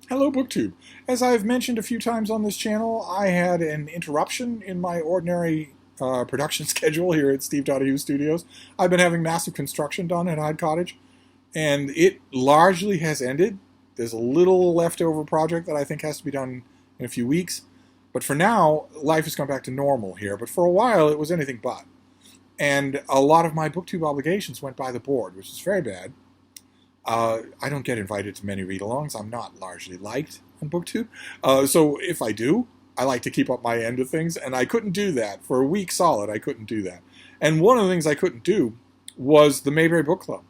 Hello, BookTube. As I've mentioned a few times on this channel, I had an interruption in my ordinary production schedule here at Steve Donoghue Studios. I've been having massive construction done at Hyde Cottage, and it largely has ended. There's a little leftover project that I think has to be done in a few weeks. But for now, life has come back to normal here. But for a while, it was anything but. And a lot of my BookTube obligations went by the board, which is very bad. I don't get invited to many read-alongs. I'm not largely liked on BookTube. So if I do, I like to keep up my end of things, and I couldn't do that. For a week solid, I couldn't do that. And one of the things I couldn't do was the Mayberry Book Club.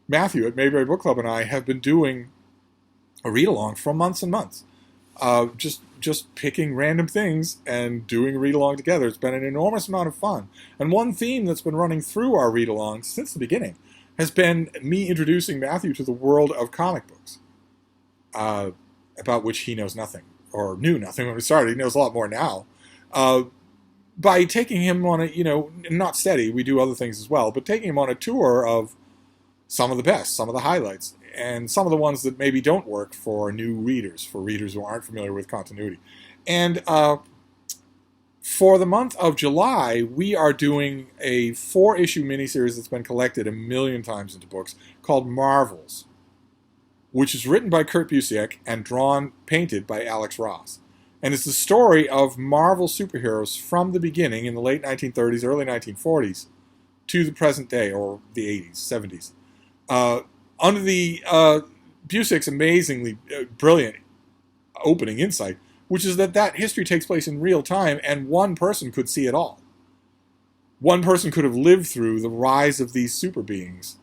Matthew at Mayberry Book Club and I have been doing a read-along for months and months. Just picking random things and doing a read-along together. It's been an enormous amount of fun. And one theme that's been running through our read-alongs since the beginning has been me introducing Matthew to the world of comic books, about which he knows nothing, or knew nothing when we started. He knows a lot more now. By taking him on a, not steady, we do other things as well, but taking him on a tour of some of the best, some of the highlights, and some of the ones that maybe don't work for new readers, for readers who aren't familiar with continuity. And for the month of July, we are doing a 4-issue miniseries that's been collected a million times into books called Marvels, which is written by Kurt Busiek and painted by Alex Ross. And it's the story of Marvel superheroes from the beginning in the late 1930s, early 1940s to the present day, or the 80s, 70s. Under the Busiek's amazingly brilliant opening insight, which is that history takes place in real time, and one person could see it all. One person could have lived through the rise of these super beings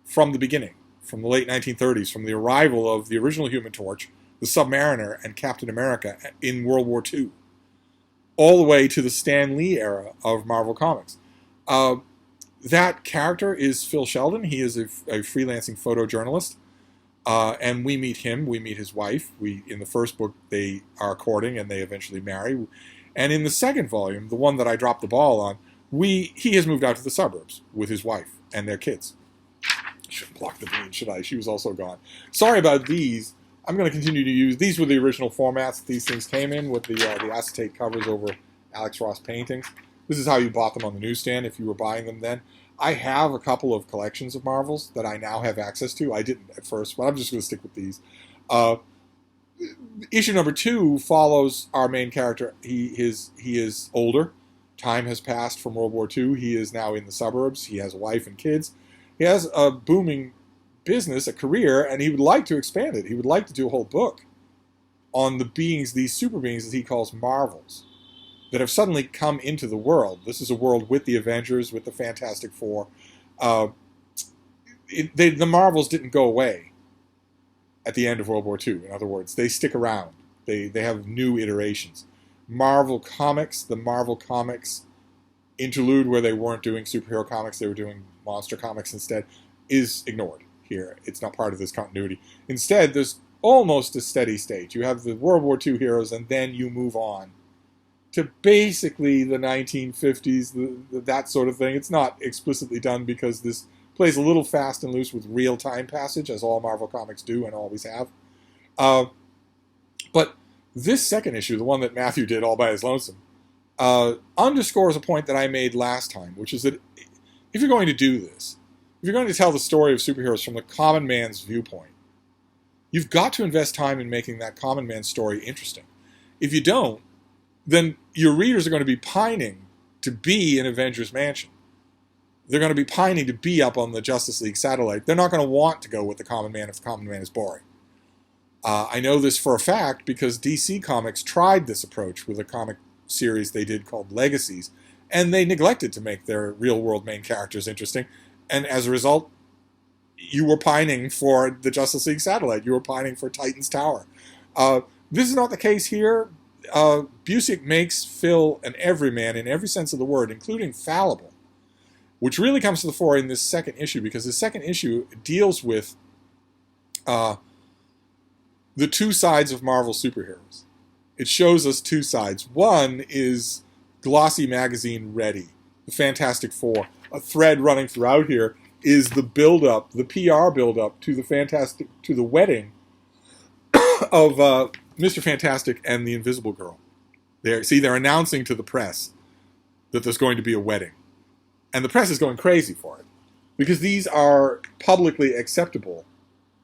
from the beginning, from the late 1930s, from the arrival of the original Human Torch, the Submariner, and Captain America in World War II, all the way to the Stan Lee era of Marvel Comics. That character is Phil Sheldon. He is a freelancing photojournalist. And we meet him, we meet his wife. In the first book, they are courting and they eventually marry. And in the second volume, the one that I dropped the ball on, he has moved out to the suburbs with his wife and their kids. I shouldn't block the bean, should I? She was also gone. Sorry about these. I'm going to continue to use, these were the original formats these things came in, with the acetate covers over Alex Ross paintings. This is how you bought them on the newsstand if you were buying them then. I have a couple of collections of Marvels that I now have access to. I didn't at first, but I'm just going to stick with these. Issue number 2 follows our main character. He is older. Time has passed from World War II. He is now in the suburbs. He has a wife and kids. He has a booming business, a career, and he would like to expand it. He would like to do a whole book on the beings, these super beings that he calls Marvels, that have suddenly come into the world. This is a world with the Avengers, with the Fantastic Four. The Marvels didn't go away at the end of World War II. In other words, they stick around. They have new iterations. Marvel Comics, the Marvel Comics interlude where they weren't doing superhero comics, they were doing monster comics instead, is ignored here. It's not part of this continuity. Instead, there's almost a steady state. You have the World War II heroes, and then you move on to basically the 1950s, that sort of thing. It's not explicitly done because this plays a little fast and loose with real time passage, as all Marvel comics do and always have. But this second issue, the one that Matthew did all by his lonesome, underscores a point that I made last time, which is that if you're going to do this, if you're going to tell the story of superheroes from the common man's viewpoint, you've got to invest time in making that common man's story interesting. If you don't, then your readers are going to be pining to be in Avengers Mansion. They're going to be pining to be up on the Justice League satellite. They're not going to want to go with the common man if the common man is boring. I know this for a fact because DC Comics tried this approach with a comic series they did called Legacies, and they neglected to make their real-world main characters interesting. And as a result, you were pining for the Justice League satellite. You were pining for Titan's Tower. This is not the case here. Busiek makes Phil an everyman in every sense of the word, including fallible, which really comes to the fore in this second issue, because the second issue deals with the two sides of Marvel superheroes. It shows us two sides. One is glossy magazine ready, the Fantastic Four. A thread running throughout here is the build-up, the PR build-up to the wedding of Mr. Fantastic and the Invisible Girl. They're announcing to the press that there's going to be a wedding. And the press is going crazy for it. Because these are publicly acceptable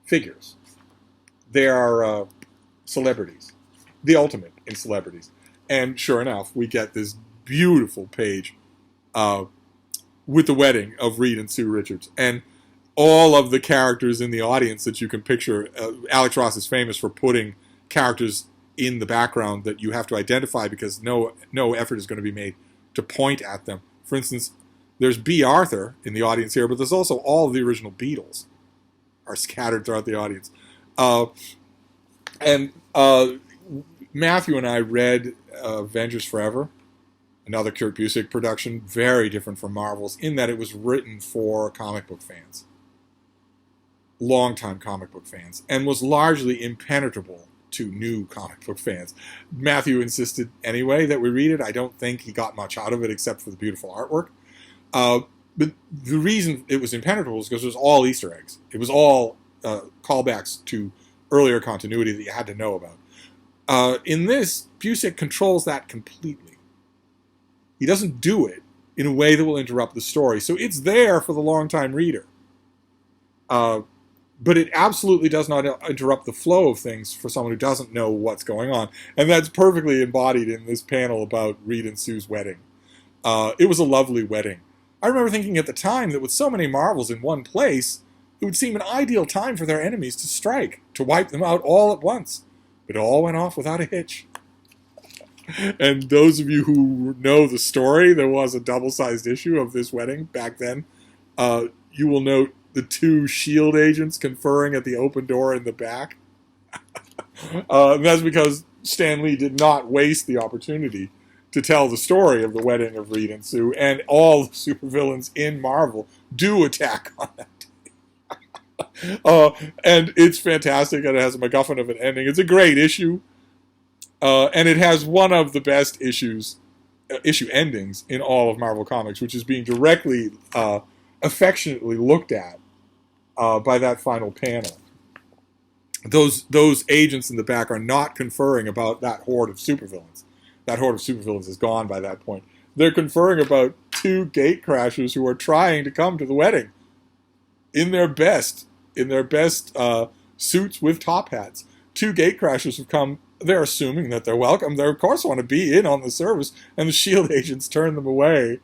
figures. They are celebrities. The ultimate in celebrities. And sure enough, we get this beautiful page with the wedding of Reed and Sue Richards. And all of the characters in the audience that you can picture. Alex Ross is famous for putting characters in the background that you have to identify because no effort is going to be made to point at them. For instance, there's B. Arthur in the audience here, but there's also all of the original Beatles are scattered throughout the audience. Matthew and I read Avengers Forever, another Kurt Busiek production, very different from Marvel's, in that it was written for comic book fans. Longtime comic book fans, and was largely impenetrable to new comic book fans. Matthew insisted anyway that we read it. I don't think he got much out of it except for the beautiful artwork. But the reason it was impenetrable is because it was all Easter eggs. It was all callbacks to earlier continuity that you had to know about. In this, Busiek controls that completely. He doesn't do it in a way that will interrupt the story. So it's there for the longtime reader. But it absolutely does not interrupt the flow of things for someone who doesn't know what's going on. And that's perfectly embodied in this panel about Reed and Sue's wedding. It was a lovely wedding. I remember thinking at the time that with so many Marvels in one place, it would seem an ideal time for their enemies to strike, to wipe them out all at once. But it all went off without a hitch. And those of you who know the story, there was a double-sized issue of this wedding back then. You will note the two S.H.I.E.L.D. agents conferring at the open door in the back. That's because Stan Lee did not waste the opportunity to tell the story of the wedding of Reed and Sue, and all the supervillains in Marvel do attack on that day. And it's fantastic, and it has a MacGuffin of an ending. It's a great issue, and it has one of the best issue endings in all of Marvel Comics, which is being directly, affectionately looked at by that final panel. Those agents in the back are not conferring about that horde of supervillains. That horde of supervillains is gone by that point. They're conferring about two gatecrashers who are trying to come to the wedding in their best suits with top hats. Two gatecrashers have come. They're assuming that they're welcome. They, of course, want to be in on the service, and the S.H.I.E.L.D. agents turn them away.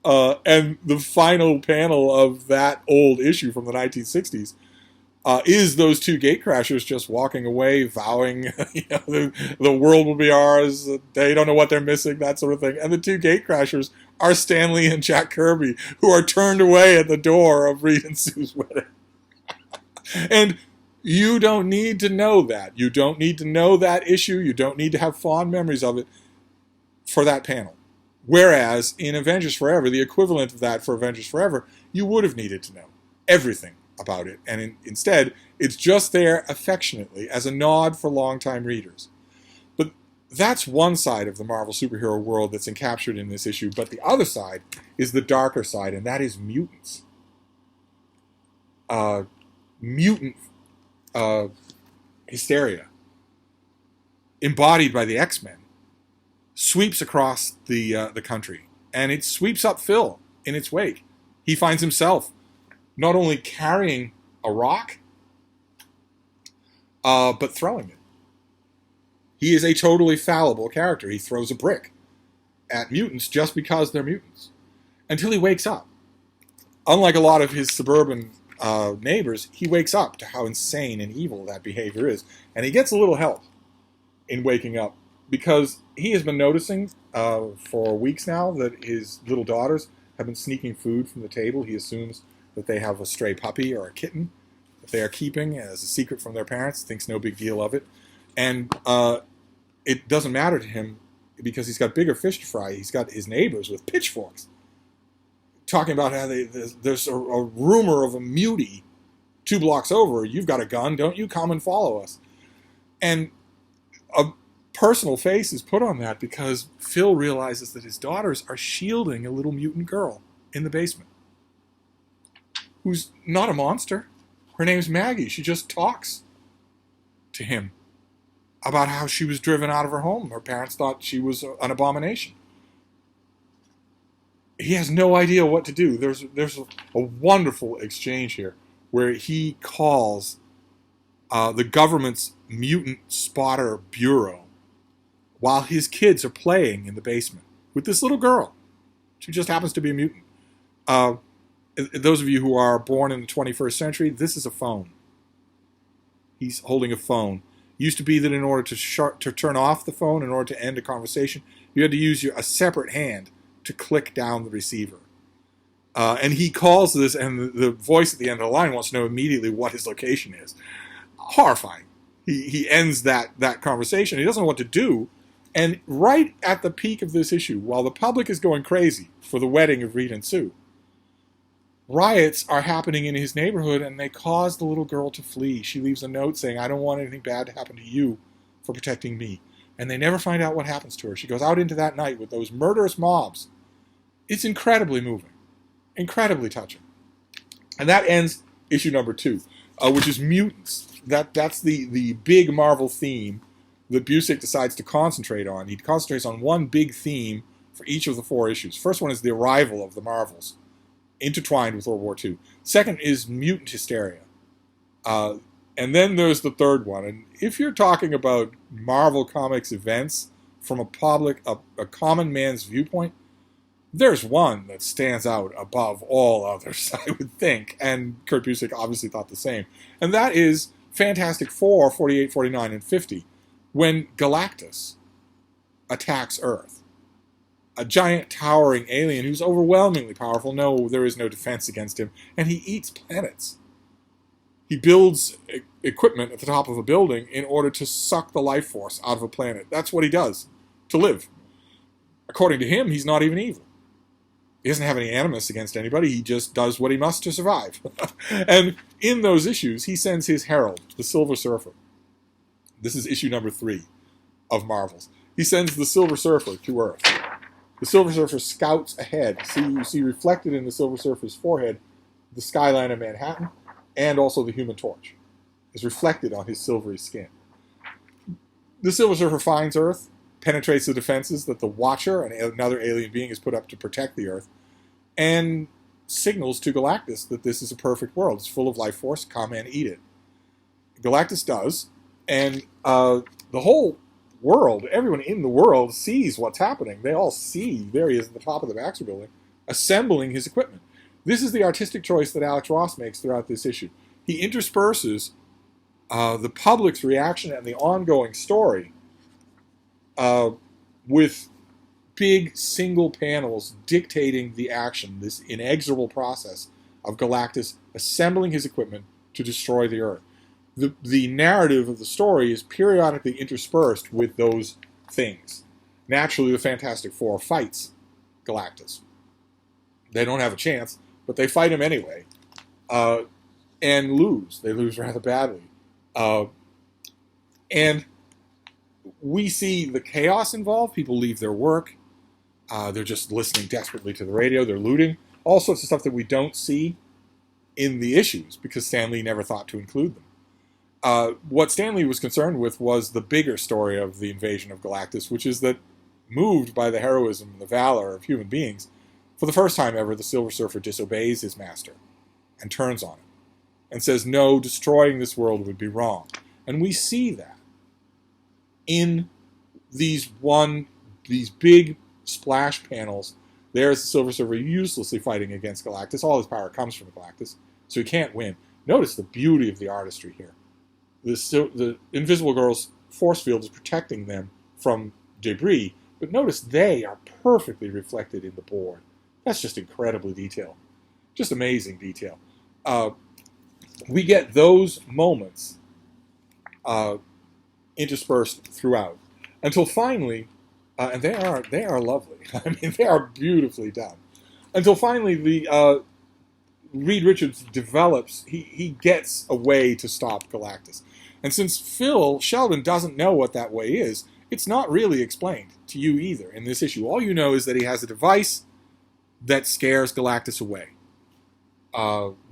And the final panel of that old issue from the 1960s is those two gatecrashers just walking away, vowing, the world will be ours. They don't know what they're missing, that sort of thing. And the two gatecrashers are Stan Lee and Jack Kirby, who are turned away at the door of Reed and Sue's wedding. And you don't need to know that. You don't need to know that issue. You don't need to have fond memories of it for that panel. Whereas in Avengers Forever, the equivalent of that for Avengers Forever, you would have needed to know everything about it. And instead, it's just there affectionately as a nod for longtime readers. But that's one side of the Marvel superhero world that's encaptured in this issue. But the other side is the darker side, and that is mutants. Mutant hysteria, embodied by the X-Men, sweeps across the country, and it sweeps up Phil in its wake. He finds himself not only carrying a rock, but throwing it. He is a totally fallible character. He throws a brick at mutants just because they're mutants, until he wakes up. Unlike a lot of his suburban neighbors, he wakes up to how insane and evil that behavior is, and he gets a little help in waking up, because he has been noticing for weeks now that his little daughters have been sneaking food from the table. He assumes that they have a stray puppy or a kitten that they are keeping as a secret from their parents, thinks no big deal of it. And it doesn't matter to him because he's got bigger fish to fry. He's got his neighbors with pitchforks talking about how there's a rumor of a mutie 2 blocks over. You've got a gun, don't you? Come and follow us. And a personal face is put on that because Phil realizes that his daughters are shielding a little mutant girl in the basement who's not a monster. Her name's Maggie. She just talks to him about how she was driven out of her home. Her parents thought she was an abomination. He has no idea what to do. There's a wonderful exchange here where he calls the government's mutant spotter bureau while his kids are playing in the basement with this little girl. She just happens to be a mutant. Those of you who are born in the 21st century, this is a phone. He's holding a phone. It used to be that in order to turn off the phone, in order to end a conversation, you had to use a separate hand to click down the receiver. And he calls this, and the voice at the end of the line wants to know immediately what his location is. Horrifying. He ends that conversation. He doesn't know what to do. And right at the peak of this issue, while the public is going crazy for the wedding of Reed and Sue, riots are happening in his neighborhood, and they cause the little girl to flee. She leaves a note saying, "I don't want anything bad to happen to you for protecting me." And they never find out what happens to her. She goes out into that night with those murderous mobs. It's incredibly moving, incredibly touching. And that ends issue number 2, which is mutants. That's the big Marvel theme that Busiek decides to concentrate on. He concentrates on one big theme for each of the 4 issues. First one is the arrival of the Marvels, intertwined with World War II. Second is mutant hysteria. And then there's the third one. And if you're talking about Marvel Comics events from a common man's viewpoint, there's one that stands out above all others, I would think. And Kurt Busiek obviously thought the same. And that is Fantastic Four 48, 49, and 50, when Galactus attacks Earth. A giant towering alien who's overwhelmingly powerful. No, there is no defense against him. And he eats planets. He builds equipment at the top of a building in order to suck the life force out of a planet. That's what he does to live. According to him, he's not even evil. He doesn't have any animus against anybody. He just does what he must to survive. And in those issues, he sends his herald, the Silver Surfer. This is issue number 3 of Marvels. He sends the Silver Surfer to Earth. The Silver Surfer scouts ahead. You see reflected in the Silver Surfer's forehead the skyline of Manhattan, and also the Human Torch is reflected on his silvery skin. The Silver Surfer finds Earth, penetrates the defenses that the Watcher, another alien being, has put up to protect the Earth, and signals to Galactus that this is a perfect world. It's full of life force. Come and eat it. Galactus does, and the whole world, everyone in the world sees what's happening. They all see, there he is at the top of the Baxter building, assembling his equipment. This is the artistic choice that Alex Ross makes throughout this issue. He intersperses the public's reaction and the ongoing story with big single panels dictating the action, this inexorable process of Galactus assembling his equipment to destroy the Earth. The narrative of the story is periodically interspersed with those things. Naturally, the Fantastic Four fights Galactus. They don't have a chance, but they fight him anyway, and lose. They lose rather badly. And we see the chaos involved. People leave their work. They're just listening desperately to the radio. They're looting. All sorts of stuff that we don't see in the issues because Stan Lee never thought to include them. What Stan Lee was concerned with was the bigger story of the invasion of Galactus, which is that, moved by the heroism and the valor of human beings, for the first time ever, the Silver Surfer disobeys his master and turns on him and says, no, destroying this world would be wrong. And we see that in these big splash panels. There's the Silver Surfer uselessly fighting against Galactus. All his power comes from Galactus, so he can't win. Notice the beauty of the artistry here. The Invisible Girl's force field is protecting them from debris, but notice they are perfectly reflected in the board. That's just incredibly detailed. Just amazing detail. We get those moments interspersed throughout until finally, and they are lovely. I mean, they are beautifully done. Until finally, the Reed Richards develops. He gets a way to stop Galactus, and since Phil Sheldon doesn't know what that way is, it's not really explained to you either in this issue. All you know is that he has a device that scares Galactus away.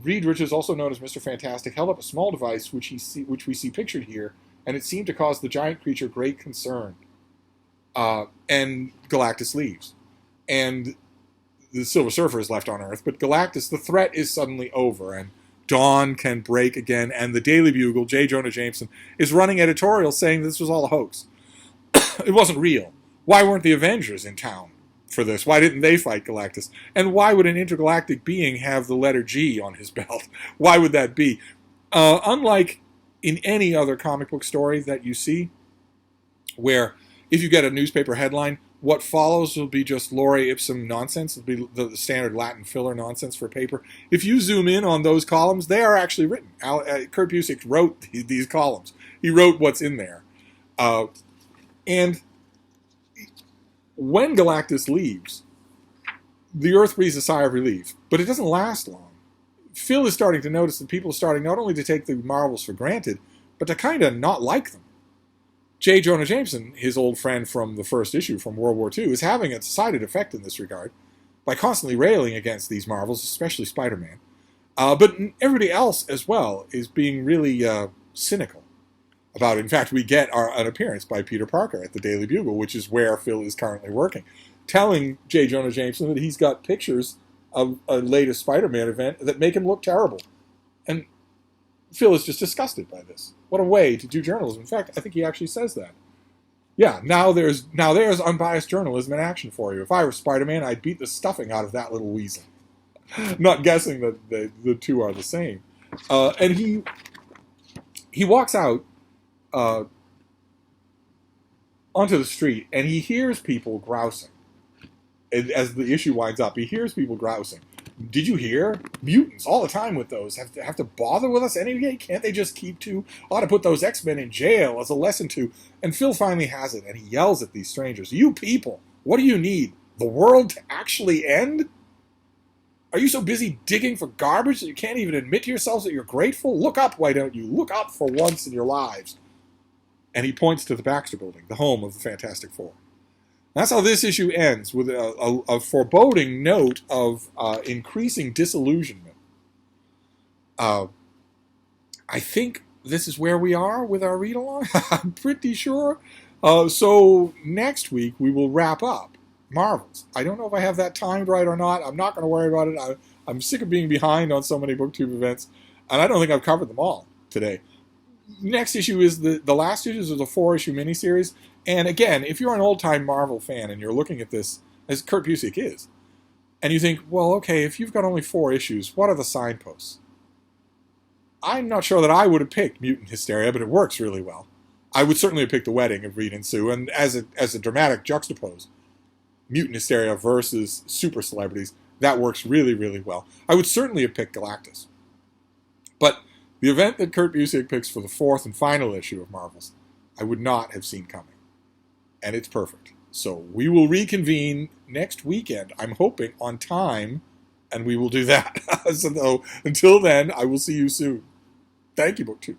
Reed Richards, also known as Mr. Fantastic, held up a small device which we see pictured here and it seemed to cause the giant creature great concern. And Galactus leaves. And the Silver Surfer is left on Earth, but Galactus, the threat is suddenly over, and dawn can break again, and the Daily Bugle, J. Jonah Jameson, is running editorials saying this was all a hoax. It wasn't real. Why weren't the Avengers in town for this? Why didn't they fight Galactus? And why would an intergalactic being have the letter G on his belt? Why would that be? Unlike in any other comic book story that you see, where if you get a newspaper headline, what follows will be just lore ipsum nonsense. It'll be the standard Latin filler nonsense for paper. If you zoom in on those columns, they are actually written. Kurt Busiek wrote these columns. He wrote what's in there. And when Galactus leaves, the Earth breathes a sigh of relief, but it doesn't last long. Phil is starting to notice that people are starting not only to take the Marvels for granted, but to kind of not like them. J. Jonah Jameson, his old friend from the first issue from World War II, is having a decided effect in this regard by constantly railing against these Marvels, especially Spider-Man. But everybody else as well is being really cynical about it. In fact, we get an appearance by Peter Parker at the Daily Bugle, which is where Phil is currently working, telling J. Jonah Jameson that he's got pictures of a latest Spider-Man event that make him look terrible. And Phil is just disgusted by this. What a way to do journalism. In fact, I think he actually says that. Yeah, now there's unbiased journalism in action for you. If I were Spider-Man, I'd beat the stuffing out of that little weasel. Not guessing that the two are the same. And he walks out onto the street, and he hears people grousing. And as the issue winds up, he hears people grousing. Did you hear? Mutants all the time with those. Have to bother with us anyway? Can't they just keep to? Ought to put those X-Men in jail as a lesson to. And Phil finally has it, and he yells at these strangers. You people, what do you need? The world to actually end? Are you so busy digging for garbage that you can't even admit to yourselves that you're grateful? Look up, why don't you? Look up for once in your lives. And he points to the Baxter Building, the home of the Fantastic Four. That's how this issue ends, with a foreboding note of increasing disillusionment. I think this is where we are with our read-along. I'm pretty sure. So next week we will wrap up Marvels. I don't know if I have that timed right or not. I'm not going to worry about it. I'm sick of being behind on so many BookTube events, and I don't think I've covered them all today. Next issue is the last issue is a 4-issue miniseries. And again, if you're an old-time Marvel fan and you're looking at this, as Kurt Busiek is, and you think, well, okay, if you've got only 4 issues, what are the signposts? I'm not sure that I would have picked Mutant Hysteria, but it works really well. I would certainly have picked The Wedding of Reed and Sue, and as a dramatic juxtapose, Mutant Hysteria versus super celebrities, that works really, really well. I would certainly have picked Galactus. But the event that Kurt Busiek picks for the 4th and final issue of Marvels, I would not have seen coming. And it's perfect. So we will reconvene next weekend, I'm hoping, on time, and we will do that. So until then, I will see you soon. Thank you, BookTube.